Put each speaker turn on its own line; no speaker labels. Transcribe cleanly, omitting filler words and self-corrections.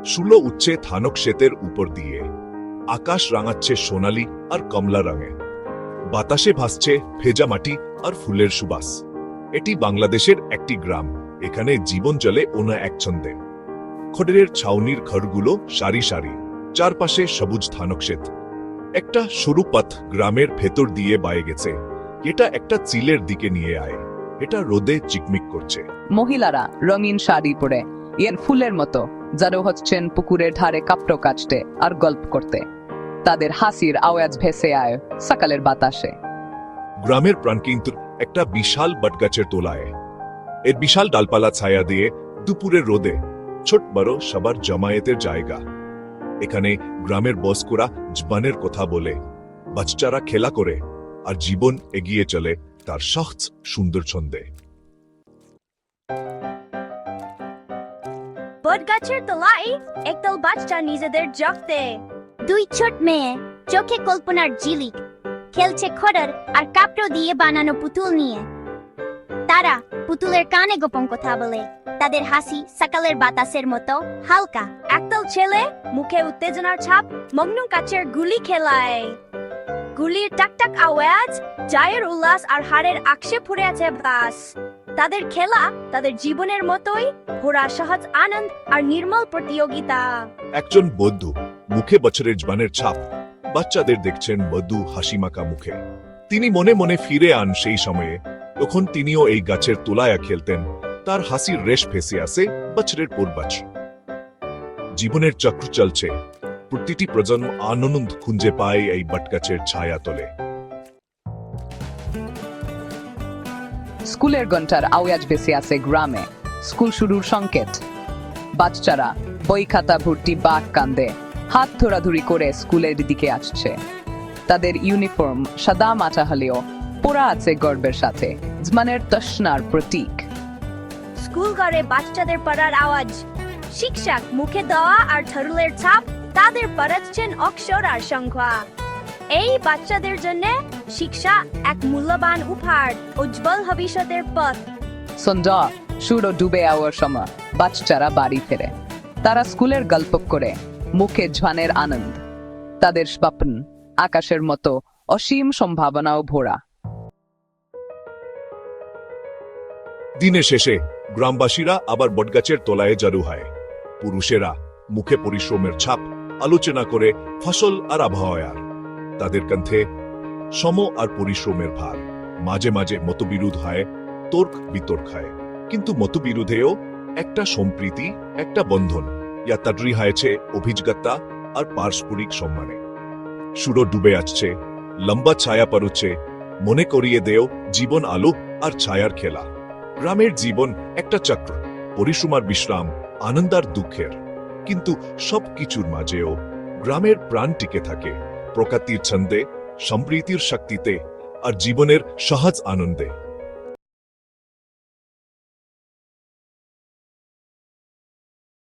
শুলো উঠছে থানক শ্বেতের উপর দিয়ে। আকাশ রাঙাচ্ছে সোনালি আর কমলা রঙে। বাতাসে ভাসছে ভেজা মাটি আর ফুলের সুবাস। এটি বাংলাদেশের একটি গ্রাম। এখানে জীবন চলে ওনা এক ছন্দে। খড়ের ছাউনির ঘরগুলো সারি সারি, চারপাশে সবুজ ধানক্ষেত। একটা সরু পথ গ্রামের ভেতর দিয়ে বয়ে গেছে। এটা একটা চিলের দিকে নিয়ে আয়। এটা রোদে চিকমিক করছে।
মহিলারা রঙিন শাড়ি পরে ইয়েন ফুলের মতো যারা হচ্ছেন পুকুরের ধারে কাপড় কাচতে আর গল্প করতে। তাদের হাসির আওয়াজ ভেসে আয় সকালের বাতাসে।
গ্রামের প্রাণ কিন্তু একটা বিশাল বটগাছের তোলায়। এর বিশাল ডালপালা ছায়া দিয়ে দুপুরের রোদে ছোট বড় সবার জমায়েতের জায়গা। এখানে গ্রামের বয়স্করা জীবনের কথা বলে, বাচ্চারা খেলা করে, আর জীবন এগিয়ে চলে তার সহজ সুন্দর ছন্দে।
বটগাছের তলায় একদল বাচ্চা নিজেদের জগতে। দুই ছোট মেয়ে, চোখে কল্পনার ঝিলিক, খেলছে খড়ের আর কাপড় দিয়ে বানানো পুতুল নিয়ে। তারা পুতুলের কানে গোপন কথা বলে। তাদের হাসি সকালের বাতাসের মতো হালকা। একদল ছেলে, মুখে উত্তেজনার ছাপ, মগ্ন কাচের গুলি খেলায়। গুলির টাকটাক আওয়াজ, জয়ের উল্লাস আর হাড়ের আক্ষেপ ভরে আছে বাস। তাদের খেলা তাদের জীবনের মতোই ভরা সহজ আনন্দ আর নির্মল প্রতিযোগিতা।
একজন বৌদ্ধ, মুখে বছরের জবানের ছাপ। বাচ্চাদের দেখছেন বৌদ্ধ হাসিমাখা মুখে। তিনি মনে মনে ফিরে আন সেই সময়ে, তখন তিনিও এই গাছের তোলায় খেলতেন। তার হাসির রেশ ফেসে আসে বছরের পর বছর। জীবনের চক্র চলছে। প্রতিটি প্রজন্ম আনন্দ খুঁজে পায় এই বটগাছের ছায়া তলে।
স্কুলের ঘন্টার আওয়াজ ভেসে আসে গ্রামে। স্কুল শুরুর সংকেত। বাচ্চারা বই খাতা ভর্তি বাঘ কান্দে হাত ধরাধরি করে স্কুলের দিকে আসছে। তাদের ইউনিফর্ম সাদা মাটা হলেও পরা আছে গর্বের সাথে, জমানের তৃষ্ণার প্রতীক।
স্কুল ঘরে বাচ্চাদের পড়ার আওয়াজ, শিক্ষক মুখে দেওয়া আর ঠরুলের ছাপ। তাদের পড়াচ্ছেন অক্ষর আর সংখ্যা। এই বাচ্চাদের জন্য শিক্ষা এক মূল্যবান উপহার, উজ্জ্বল ভবিষ্যতের পথ।
সন্ধ্যা সূর্য ডুবে যাওয়ার সময় বাচ্চারা বাড়ি ফেরে। তারা স্কুলের গল্প করে, মুখে ঝানের আনন্দ। তাদের স্বপ্ন আকাশের মতো অসীম সম্ভাবনাও ভরা।
দিনের শেষে গ্রামবাসীরা আবার বটগাছের তলায় জড়ো হয়। পুরুষেরা মুখে পরিশ্রমের ছাপ, আলোচনা করে ফসল আর আবহাওয়ার। তাদের কণ্ঠে সম আর পরিশ্রমের ভার। মাঝে মাঝে মতবিরোধ হয়, তর্ক বিতর্ক হয়, কিন্তু মতবিরোধেও একটা সম্প্রীতি, একটা বন্ধন। ইয়া তাডরি হয়েছে অভিজ্ঞতা আর পারস্পরিক সম্মানে। সূর্য ডুবে আসছে, লম্বা ছায়া পড়ছে, মনে করিয়ে দেও জীবন আলো আর ছায়ার খেলা। গ্রামের জীবন একটা চক্র, পরিশ্রম আর বিশ্রাম, আনন্দ আর দুঃখের। কিন্তু সব কিছুর মাঝেও গ্রামের প্রাণ টিকে থাকে প্রকৃতির ছন্দে, সম্প্রীতির শক্তিতে আর জীবনের সহজ আনন্দে।